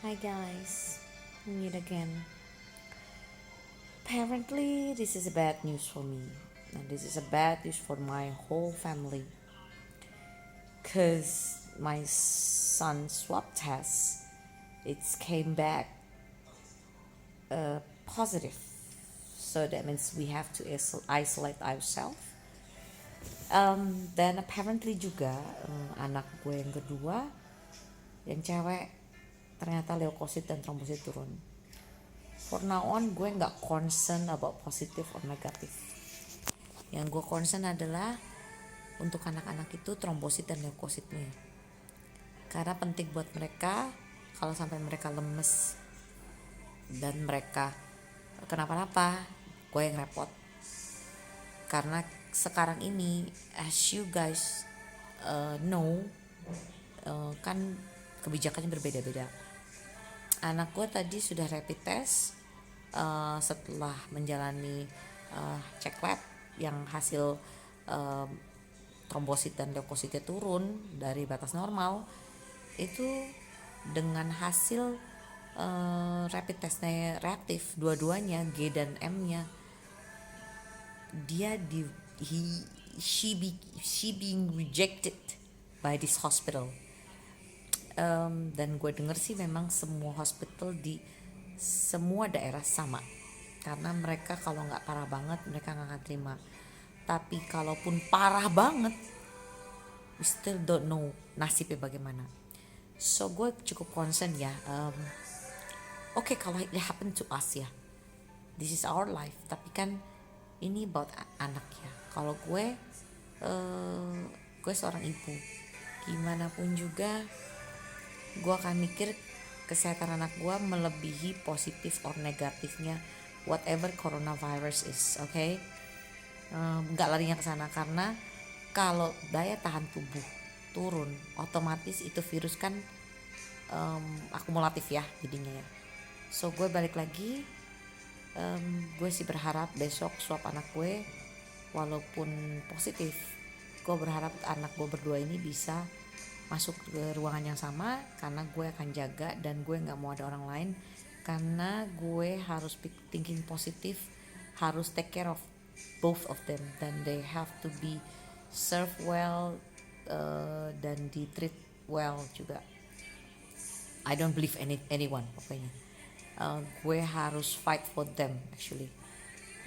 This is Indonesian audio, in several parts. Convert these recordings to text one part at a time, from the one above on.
Hi guys, we meet again. Apparently, this is a bad news for me, and this is a bad news for my whole family. Cause my son's swab test, it's came back positive. So that means we have to isolate ourselves. Dan apparently juga anak gue yang kedua, yang cewek, ternyata leukosit dan trombosit turun. For now on gue nggak concern about positive or negatif. Yang gue concern adalah untuk anak-anak itu trombosit dan leukositnya. Karena penting buat mereka kalau sampai mereka lemes dan mereka kenapa-napa, gue yang repot. Karena sekarang ini as you guys know, kan kebijakannya berbeda-beda. Anak gue tadi sudah rapid test setelah menjalani cek lab yang hasil trombosit dan leukositnya turun dari batas normal. Itu dengan hasil rapid testnya reaktif dua-duanya, G dan M-nya, dia di she being rejected by this hospital. Dan gue denger sih memang semua hospital di semua daerah sama, karena mereka kalau nggak parah banget mereka nggak akan terima, tapi kalaupun parah banget we still don't know nasibnya bagaimana. So gue cukup concern ya. Oke, kalau it happen to us ya, this is our life, tapi kan ini about anak ya. Kalau gue seorang ibu, gimana pun juga gue akan mikir kesehatan anak gue melebihi positif or negatifnya whatever coronavirus is, okay? Nggak larinya ke sana, karena kalau daya tahan tubuh turun otomatis itu virus kan akumulatif ya jadinya ya. So gue balik lagi, gue sih berharap besok swab anak gue walaupun positif, gue berharap anak gue berdua ini bisa masuk ke ruangan yang sama, karena gue akan jaga dan gue nggak mau ada orang lain, karena gue harus thinking positif, harus take care of both of them, dan they have to be served well dan di treat well juga. I don't believe anyone pokoknya. Gue harus fight for them actually.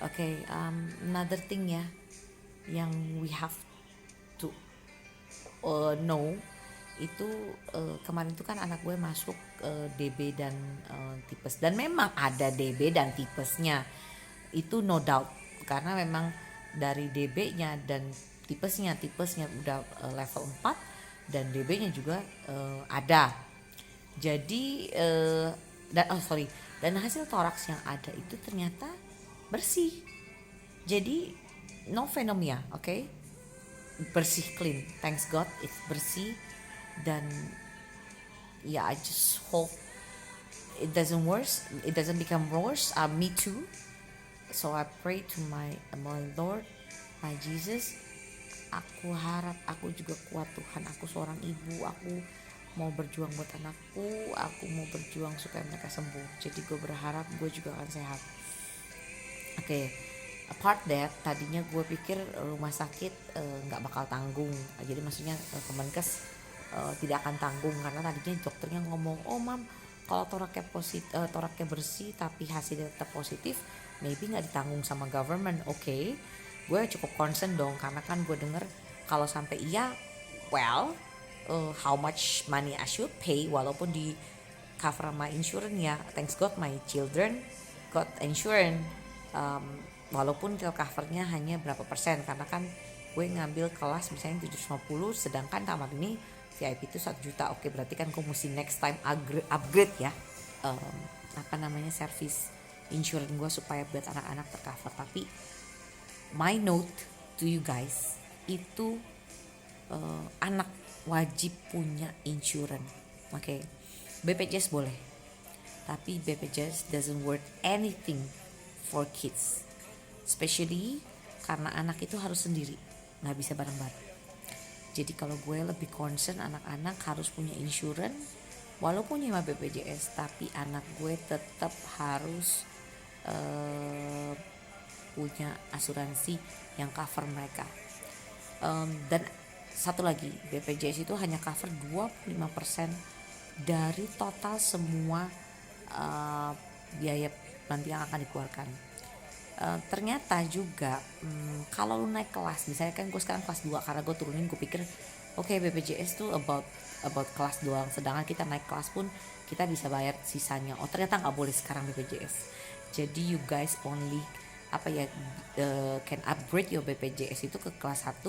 Okay, another thing ya yang we have to know itu, kemarin itu kan anak gue masuk DB dan tipes, dan memang ada DB dan tipesnya itu no doubt, karena memang dari DB-nya dan tipesnya udah level 4 dan DB-nya juga ada. Jadi dan hasil toraks yang ada itu ternyata bersih, jadi no pneumonia, okay? Bersih, clean, thanks God it's bersih. Dan ya, I just hope it doesn't become worse. Me too. So I pray to my Lord, my Jesus. Aku harap aku juga kuat Tuhan. Aku seorang ibu, aku mau berjuang buat anakku, aku mau berjuang supaya mereka sembuh. Jadi gue berharap gue juga akan sehat. Oke. Apart that, tadinya gue pikir rumah sakit nggak bakal tanggung. Jadi maksudnya Kemenkes tidak akan tanggung, karena tadinya dokternya ngomong, oh mam, kalau toraknya bersih tapi hasilnya tetap positif, maybe nggak ditanggung sama government. Oke, gue cukup concern dong, karena kan gue denger kalau sampai iya, well, how much money I should pay, walaupun di cover sama insurance ya, thanks God my children got insurance, walaupun covernya hanya berapa persen, karena kan gue ngambil kelas misalnya 750, sedangkan kamar ini VIP itu 1 juta. Oke, berarti kan gue mesti next time upgrade ya, service insurance gue supaya buat anak-anak tercover. Tapi my note to you guys itu, anak wajib punya insurance. Oke, BPJS boleh, tapi BPJS doesn't worth anything for kids, especially karena anak itu harus sendiri, nggak bisa bareng-bareng. Jadi kalau gue lebih concern anak-anak harus punya insurance walaupun nyewa BPJS tapi anak gue tetap harus punya asuransi yang cover mereka. Dan satu lagi, BPJS itu hanya cover 25% dari total semua biaya nanti yang akan dikeluarkan. Ternyata juga kalau lu naik kelas, misalnya kan gue sekarang kelas 2, karena gue turunin, gue pikir oke, BPJS tuh about kelas doang, sedangkan kita naik kelas pun kita bisa bayar sisanya. Oh ternyata nggak boleh sekarang BPJS. Jadi you guys only can upgrade your BPJS itu ke kelas 1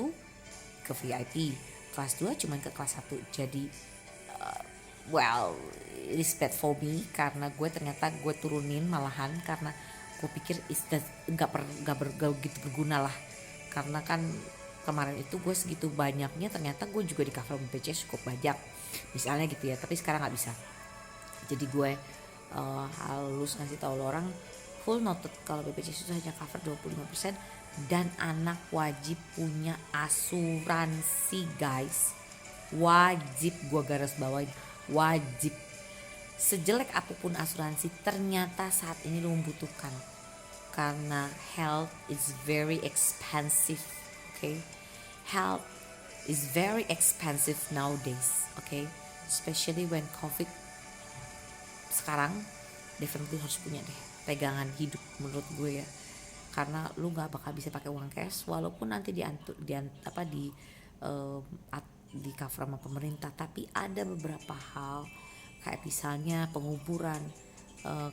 ke VIP, kelas 2 cuman ke kelas 1. Jadi well, respect for me, karena gue ternyata gue turunin malahan karena gue pikir gak begitu berguna lah, karena kan kemarin itu gue segitu banyaknya ternyata gue juga di cover BPJS cukup banyak misalnya gitu ya, tapi sekarang nggak bisa. Jadi gue halus ngasih tahu lo orang, full noted kalau BPJS itu hanya cover 25% dan anak wajib punya asuransi guys, wajib, gue garis bawain wajib. Sejelek apapun asuransi ternyata saat ini lo membutuhkan, karena health is very expensive, okay? Health is very expensive nowadays, okay? Especially when COVID. Sekarang definitely harus punya deh pegangan hidup menurut gue ya, karena lu nggak bakal bisa pakai uang cash walaupun nanti di cover sama pemerintah, tapi ada beberapa hal kayak misalnya penguburan.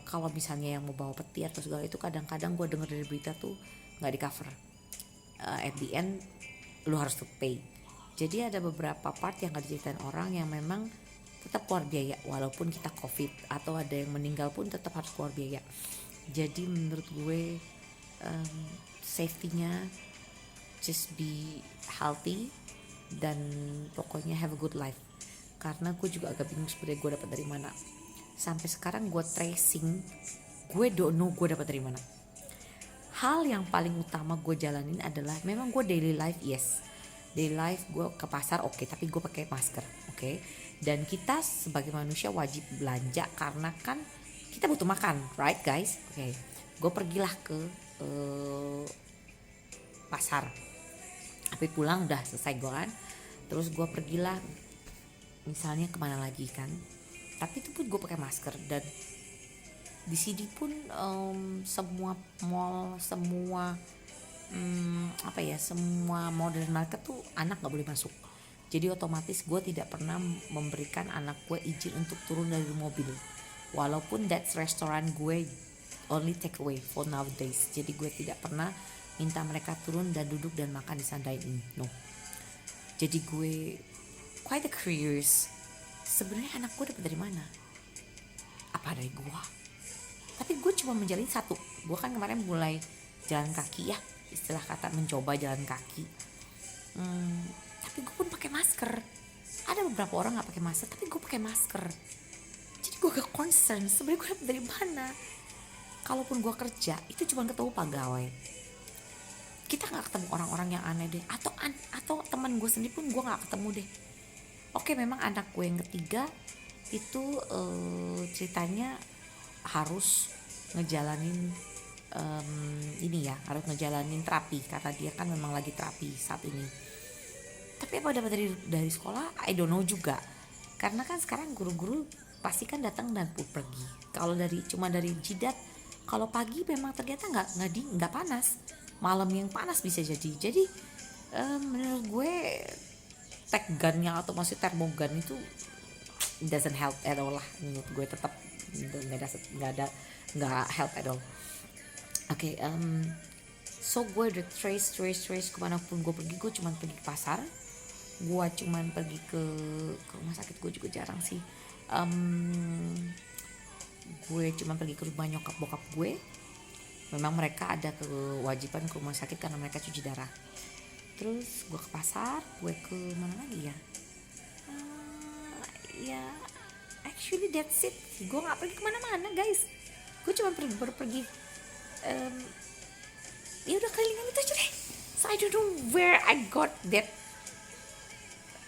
Kalau misalnya yang mau bawa peti atau segala itu, kadang-kadang gue denger dari berita tuh nggak di cover. At the end lu harus to pay. Jadi ada beberapa part yang nggak diceritain orang yang memang tetap keluar biaya walaupun kita COVID, atau ada yang meninggal pun tetap harus keluar biaya. Jadi menurut gue safety-nya just be healthy dan pokoknya have a good life. Karena gue juga agak bingung sebenarnya gue dapat dari mana. Sampai sekarang gue tracing, gue don't know gue dapat dari mana. Hal yang paling utama gue jalanin adalah memang gue daily life, yes, daily life gue ke pasar oke, tapi gue pakai masker, oke. Dan kita sebagai manusia wajib belanja karena kan kita butuh makan, right guys? Oke. Gue pergilah ke pasar, tapi pulang udah selesai gue kan. Terus gue pergilah misalnya kemana lagi kan, tapi itu pun gue pakai masker. Dan di sini pun semua mall, semua semua modern market tuh anak nggak boleh masuk. Jadi otomatis gue tidak pernah memberikan anak gue izin untuk turun dari mobil, walaupun that's restoran gue only take away for nowadays. Jadi gue tidak pernah minta mereka turun dan duduk dan makan di sana dine-in, no. Jadi gue quite curious, sebenarnya anak gue dapat dari mana? Apa dari gue? Tapi gue cuma menjalin satu. Gue kan kemarin mulai jalan kaki ya, istilah kata mencoba jalan kaki. Tapi gue pun pakai masker. Ada beberapa orang nggak pakai masker, tapi gue pakai masker. Jadi gue gak concern sebenarnya gue dapat dari mana. Kalaupun gue kerja itu cuma ketemu pegawai, kita nggak ketemu orang-orang yang aneh deh, atau teman gue sendiri pun gue nggak ketemu deh. Oke, memang anak gue yang ketiga itu ceritanya harus ngejalanin harus ngejalanin terapi karena dia kan memang lagi terapi saat ini. Tapi apa dapat dari sekolah, I don't know juga. Karena kan sekarang guru-guru pasti kan datang dan pergi. Kalau cuma dari jidat, kalau pagi memang ternyata nggak panas, malam yang panas bisa jadi. Jadi menurut gue tech gunnya atau masih termogun itu doesn't help at all lah. Menurut gue tetap nggak help at all. Oke, so gue udah trace kemanapun gue pergi. Gue cuman pergi ke pasar, gue cuman pergi ke rumah sakit. Gue juga jarang sih. Gue cuman pergi ke rumah nyokap bokap gue. Memang mereka ada kewajiban ke rumah sakit karena mereka cuci darah. Terus gue ke pasar, gue ke mana lagi ya? Ya actually that's it. Gue nggak pergi kemana-mana guys. Gue cuma pergi ya udah kelilingan itu aja deh. So I don't know where I got that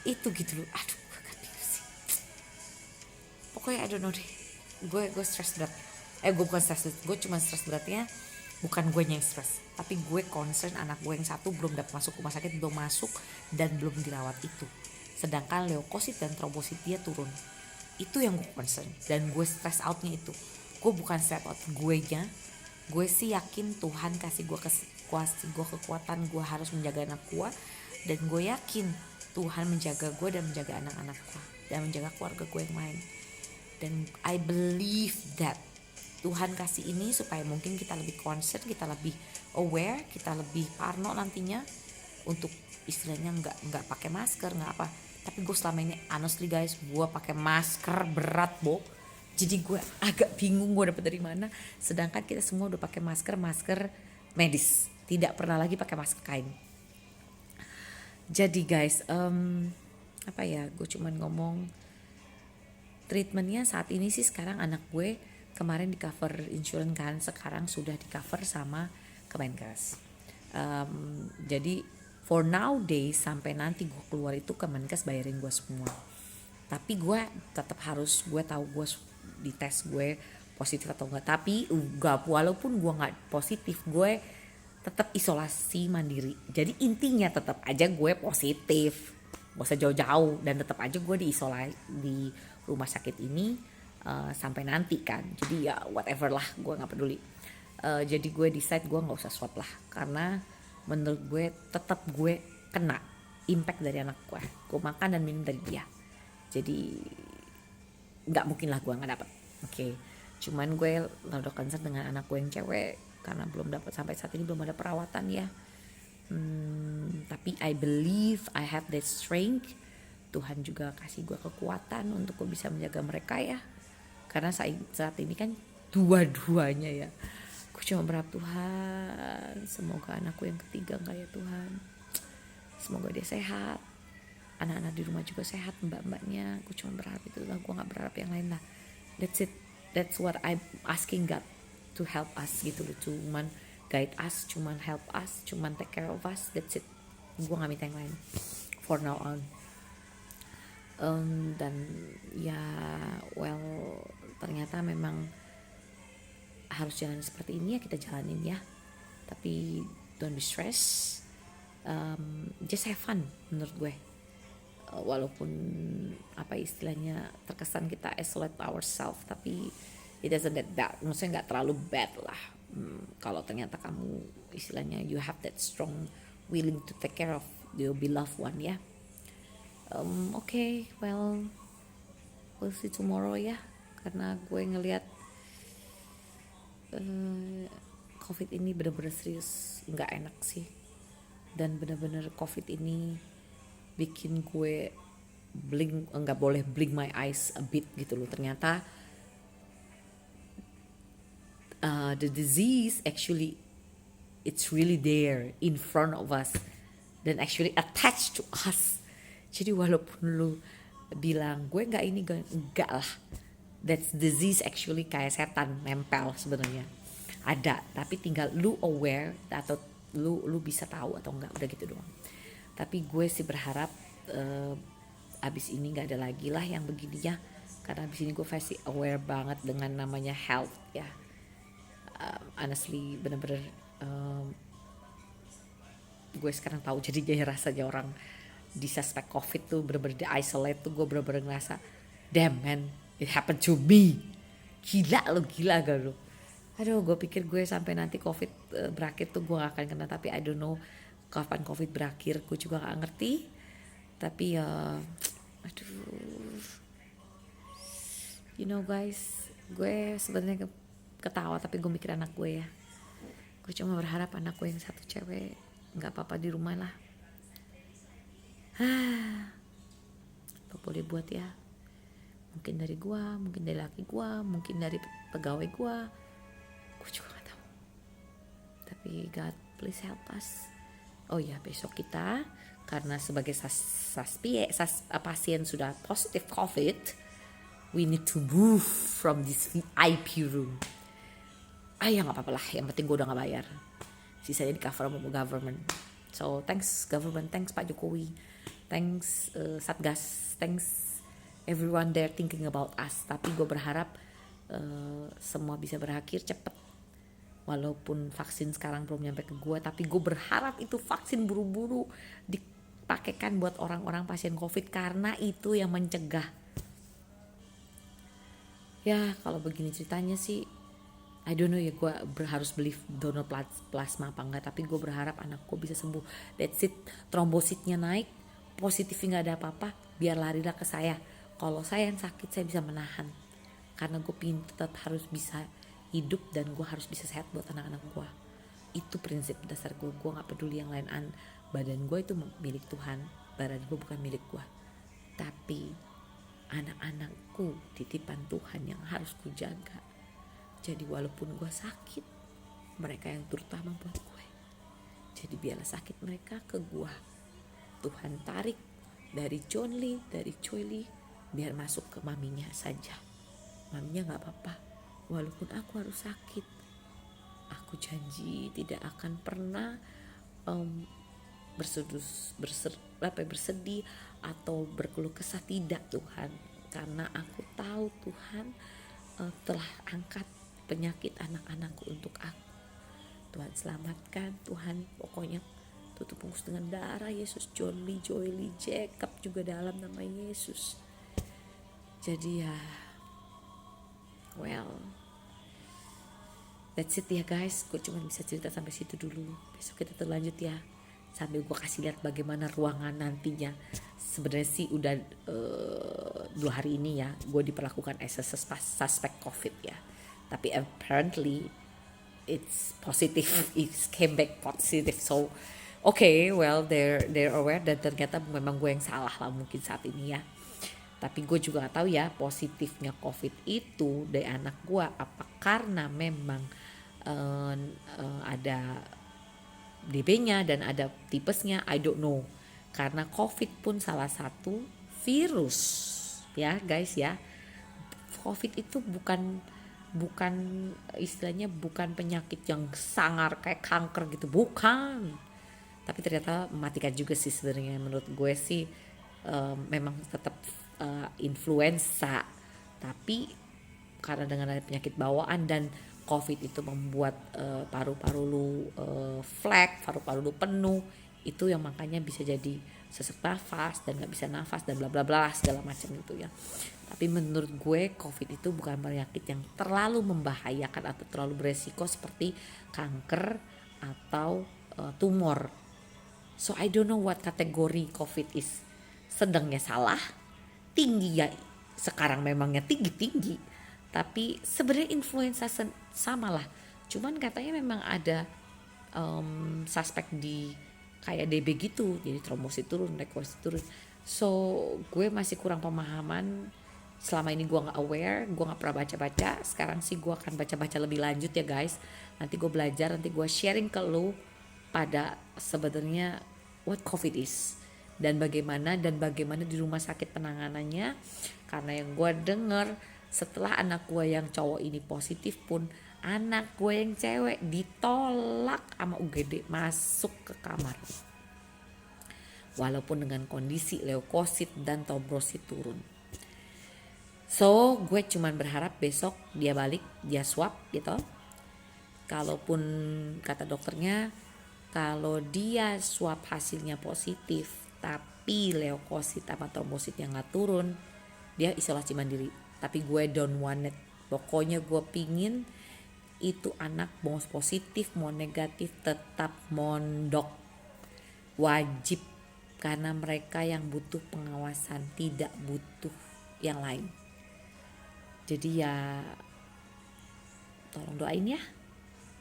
itu gitu loh. Aduh, gue gak bingung sih. pokoknya I don't know deh, gue stres berat. Gue bukan stres, gue cuma stres beratnya bukan gue yang stres, tapi gue concern anak gue yang satu belum dapat masuk rumah sakit, belum masuk dan belum dirawat itu, sedangkan leukosit dan trombosit dia turun. Itu yang gue concern dan gue stress outnya itu. Gue bukan stress out gue nya, gue sih yakin Tuhan kasih gue kekuatan, gue harus menjaga anak gue, dan gue yakin Tuhan menjaga gue dan menjaga anak-anak gue dan menjaga keluarga gue yang lain. Dan I believe that Tuhan kasih ini supaya mungkin kita lebih concern, kita lebih aware, kita lebih parno nantinya untuk istilahnya nggak pakai masker, nggak apa. Tapi gue selama ini honestly guys, gue pakai masker berat jadi gue agak bingung gue dapet dari mana, sedangkan kita semua udah pakai masker medis, tidak pernah lagi pakai masker kain. Jadi guys, gue cuman ngomong treatmentnya saat ini sih sekarang anak gue kemarin di cover insurance kan, sekarang sudah di cover sama Kemenkes. Jadi for nowadays sampai nanti gue keluar itu Kemenkes bayarin gue semua. Tapi gue tetap harus, gue tahu gue dites gue positif atau enggak. Tapi walaupun gue nggak positif, gue tetap isolasi mandiri. Jadi intinya tetap aja gue positif, gak usah jauh-jauh, dan tetap aja gue diisolasi di rumah sakit ini sampai nanti kan. Jadi ya whatever lah, gue nggak peduli. Jadi gue decide gue nggak usah swab lah, karena menurut gue tetap gue kena impact dari anak gue. Gue makan dan minum dari dia, jadi nggak mungkin lah gue nggak dapet. Oke. Cuman gue lalu concern dengan anak gue yang cewek karena belum dapat, sampai saat ini belum ada perawatan ya. Tapi I believe I have that strength. Tuhan juga kasih gue kekuatan untuk gue bisa menjaga mereka ya. Karena saat ini kan dua-duanya ya. Gue cuma berharap Tuhan, semoga anakku yang ketiga enggak ya Tuhan. Semoga dia sehat. Anak-anak di rumah juga sehat, mbak-mbaknya. Gue cuma berharap itu lah, gue gak berharap yang lain lah. That's it. That's what I'm asking God to help us gitu loh. Cuman guide us, cuman help us, cuman take care of us. That's it. Gue gak minta yang lain for now on. Dan ya ternyata memang harus jalan seperti ini ya, kita jalanin ya. Tapi don't be stress, just have fun menurut gue. Walaupun istilahnya terkesan kita isolate ourselves, tapi it doesn't that bad, maksudnya nggak terlalu bad lah. Kalau ternyata kamu istilahnya you have that strong willing to take care of your beloved one ya. Okay, well we'll see tomorrow ya, karena gue ngelihat COVID ini benar-benar serius, nggak enak sih, dan benar-benar COVID ini bikin gue nggak boleh blink my eyes a bit gitu loh. Ternyata the disease actually it's really there in front of us dan actually attached to us. Jadi walaupun lu bilang gue nggak ini, enggak lah, that's disease actually kayak setan nempel sebenarnya ada, tapi tinggal lu aware atau lu bisa tahu atau enggak, udah gitu doang. Tapi gue sih berharap abis ini nggak ada lagi lah yang begini ya, karena abis ini gue pasti aware banget dengan namanya health ya. Honestly bener-bener gue sekarang tahu jadinya rasanya orang di suspek COVID tuh bener-bener di isolate tuh, gue bener-bener ngerasa damn man, it happened to me. Gila gak lo. Aduh, gue pikir gue sampai nanti COVID berakhir tuh gue gak akan kena, tapi I don't know kapan COVID berakhir, gue juga gak ngerti. Tapi you know guys, gue sebenarnya ketawa tapi gue mikir anak gue ya. Gue cuma berharap anak gue yang satu cewek nggak apa-apa di rumah lah. Apa boleh buat ya? Mungkin dari gue, mungkin dari laki gue, mungkin dari pegawai gue juga nggak tahu. Tapi God please help us. Oh ya, besok kita karena sebagai pasien sudah positif COVID, we need to move from this VIP room. Ya nggak apa-apa lah, yang penting gue udah nggak bayar, sisanya di cover sama government. So thanks government, thanks Pak Jokowi, thanks Satgas, thanks everyone there thinking about us. Tapi gue berharap semua bisa berakhir cepet. Walaupun vaksin sekarang belum nyampe ke gue, tapi gue berharap itu vaksin buru-buru dipakaikan buat orang-orang pasien COVID, karena itu yang mencegah. Ya kalau begini ceritanya sih, I don't know ya, gue harus beli donor plasma apa enggak, tapi gue berharap anak gue bisa sembuh. That's it, trombositnya naik, positifnya gak ada apa-apa, biar larilah ke saya. Kalau saya yang sakit, saya bisa menahan, karena gue pingin tetap harus bisa hidup dan gue harus bisa sehat buat anak-anak gue. Itu prinsip dasar gue gak peduli yang lain. Badan gue itu milik Tuhan, badan gue bukan milik gue, tapi anak-anakku titipan Tuhan yang harus gue jaga. Jadi walaupun gue sakit, mereka yang terutama buat gue. Jadi biarlah sakit mereka ke gue, Tuhan tarik dari John Lee, dari Choi Lee, biar masuk ke maminya saja. Maminya gak apa-apa, walaupun aku harus sakit. Aku janji tidak akan pernah bersedih atau berkeluh kesah, tidak Tuhan. Karena aku tahu Tuhan telah angkat penyakit anak-anakku untuk aku. Tuhan selamatkan, Tuhan pokoknya tutup bungkus dengan darah Yesus. John Lee, Joy Lee, Jacob juga dalam nama Yesus. Jadi ya, well, that's it ya guys. Gue cuma bisa cerita sampai situ dulu. Besok kita terlanjut ya, sambil gue kasih lihat bagaimana ruangan nantinya. Sebenarnya sih udah 2 hari ini ya gue diperlakukan as a suspect COVID ya, tapi apparently it's positive, it came back positive. So okay, well they're aware, dan ternyata memang gue yang salah lah mungkin saat ini ya. Tapi gue juga gak tahu ya positifnya COVID itu dari anak gue apa karena memang ada DB-nya dan ada tipesnya, I don't know. Karena COVID pun salah satu virus ya guys ya. COVID itu bukan istilahnya bukan penyakit yang sangar kayak kanker gitu, bukan. Tapi ternyata mematikan juga sih sebenarnya menurut gue sih. Memang tetap influenza, tapi karena dengan ada penyakit bawaan dan COVID itu membuat paru-paru lu flek, paru-paru lu penuh, itu yang makanya bisa jadi sesak nafas dan gak bisa nafas dan bla bla bla segala macam itu ya. Tapi menurut gue COVID itu bukan penyakit yang terlalu membahayakan atau terlalu beresiko seperti kanker atau tumor. So I don't know what kategori COVID is. Sedangnya salah, tinggi ya sekarang memangnya tinggi, tapi sebenarnya influenza sama lah. Cuman katanya memang ada suspek di kayak DB gitu, jadi trombosit turun, leukosit turun. So gue masih kurang pemahaman. Selama ini gue gak aware, gue gak pernah baca-baca. Sekarang sih gue akan baca-baca lebih lanjut ya guys. Nanti gue belajar, nanti gue sharing ke lo pada sebenarnya what COVID is dan bagaimana di rumah sakit penanganannya. Karena yang gue denger, setelah anak gue yang cowok ini positif pun, anak gue yang cewek ditolak sama UGD masuk ke kamar, walaupun dengan kondisi leukosit dan trombosit turun. So gue cuman berharap besok dia balik, dia swab gitu. Kalaupun kata dokternya, kalau dia swab hasilnya positif tapi leukosit sama trombosit yang gak turun, dia isolasi mandiri. Tapi gue don't want it. Pokoknya gue pingin itu anak mau positif mau negatif tetap mondok, wajib, karena mereka yang butuh pengawasan, tidak butuh yang lain. Jadi ya tolong doain ya.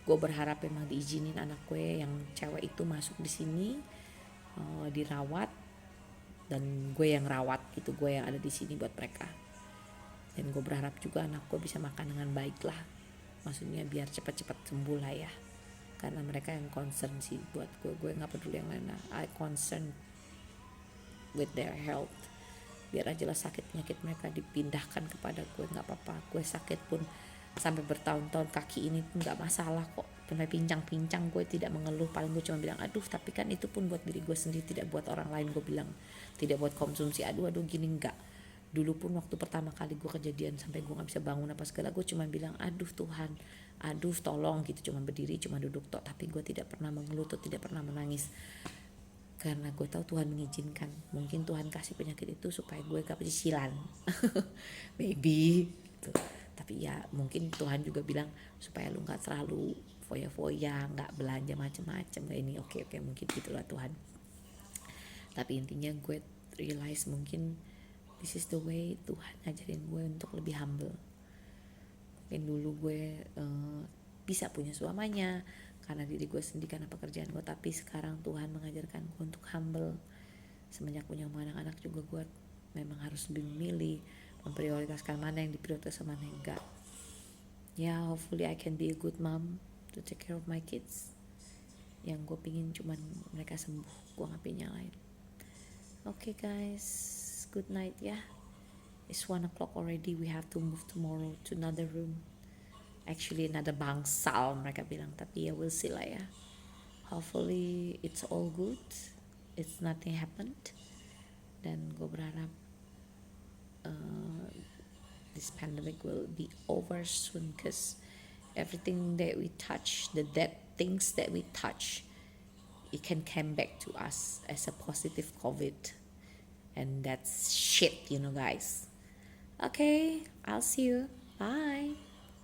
Gue berharap memang diizinin anak gue yang cewek itu masuk di sini, dirawat, dan gue yang rawat gitu, gue yang ada di sini buat mereka. Dan gue berharap juga anak gue bisa makan dengan baik lah, maksudnya biar cepat-cepat sembuh lah ya, karena mereka yang concern sih buat gue nggak peduli yang lain lah. I concern with their health, biar aja lah sakit penyakit mereka dipindahkan kepada gue, nggak apa-apa. Gue sakit pun sampai bertahun-tahun, kaki ini pun nggak masalah kok, sampai pincang-pincang gue tidak mengeluh. Paling gue cuma bilang aduh, tapi kan itu pun buat diri gue sendiri, tidak buat orang lain. Gue bilang tidak buat konsumsi, aduh gini, enggak. Dulu pun waktu pertama kali gue kejadian sampai gue nggak bisa bangun apa segala, gue cuma bilang aduh Tuhan, aduh tolong gitu, cuma berdiri, cuma duduk tok, tapi gue tidak pernah mengeluh, tidak pernah menangis, karena gue tahu Tuhan mengizinkan. Mungkin Tuhan kasih penyakit itu supaya gue gak pecicilan maybe gitu. Tapi ya mungkin Tuhan juga bilang supaya lu gak terlalu foya-foya, gak belanja macem-macem kayak ini. Oke, mungkin gitulah Tuhan. Tapi intinya gue realize mungkin this is the way Tuhan ngajarin gue untuk lebih humble. Mungkin dulu gue bisa punya semuanya karena diri gue sendiri, karena pekerjaan gue, tapi sekarang Tuhan mengajarkan gue untuk humble. Semenjak punya anak-anak juga gue memang harus lebih memilih, memprioritaskan mana yang diprioritaskan, mana yang enggak. Ya, hopefully I can be a good mom to take care of my kids. Yang gue pingin cuman mereka sembuh, gue gak pengen yang lain. Okay guys, good night ya. It's 1 o'clock already. We have to move tomorrow to another room. Actually another bangsal mereka bilang, tapi ya we'll see lah ya. Hopefully it's all good, it's nothing happened. Dan gue berharap this pandemic will be over soon, because everything that we touch, the dead things that we touch, it can come back to us as a positive COVID, and that's shit, guys. Okay, I'll see you. Bye.